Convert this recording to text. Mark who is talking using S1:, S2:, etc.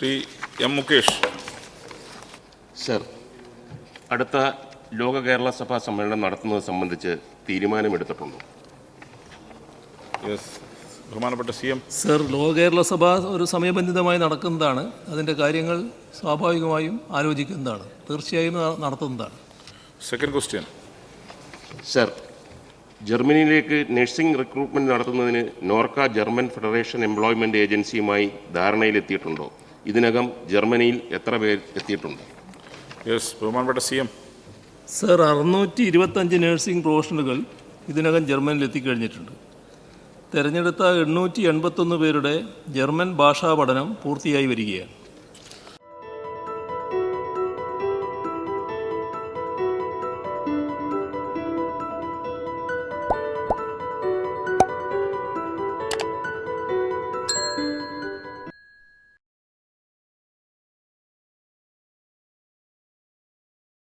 S1: Shri M Mukesh.
S2: Sir, അടുത്ത ലോക കേരള സഭാ സമ്മേളനം നടത്തുന്നത് സംബന്ധിച്ച് തീരുമാനമെടുത്തിട്ടുണ്ടോ?
S1: യെസ്, ബഹുമാനപ്പെട്ട CM.
S3: സർ, ലോക കേരള സഭ ഒരു സമയബന്ധിതമായി നടക്കുന്നതാണ്. അതിൻ്റെ കാര്യങ്ങൾ സ്വാഭാവികമായും ആലോചിക്കുന്നതാണ്, തീർച്ചയായും നടത്തുന്നതാണ്.
S1: Second question.
S2: സർ, ജർമ്മനിയിലേക്ക് നഴ്സിംഗ് റിക്രൂട്ട്മെൻറ്റ് നടത്തുന്നതിന് നോർക്ക ജർമ്മൻ ഫെഡറേഷൻ എംപ്ലോയ്മെൻറ്റ് ഏജൻസിയുമായി ധാരണയിലെത്തിയിട്ടുണ്ടോ? ഇതിനകം ജർമ്മനിയിൽ എത്ര പേർ എത്തിയിട്ടുണ്ട്?
S1: യെസ്, ബഹുമാനപ്പെട്ട CM.
S3: സർ, 625 നഴ്സിംഗ് പ്രൊഫഷണലുകൾ ഇതിനകം ജർമ്മനിയിൽ എത്തിക്കഴിഞ്ഞിട്ടുണ്ട്. തിരഞ്ഞെടുത്ത 881 പേരുടെ ജർമ്മൻ ഭാഷാ പഠനം പൂർത്തിയായി വരികയാണ്.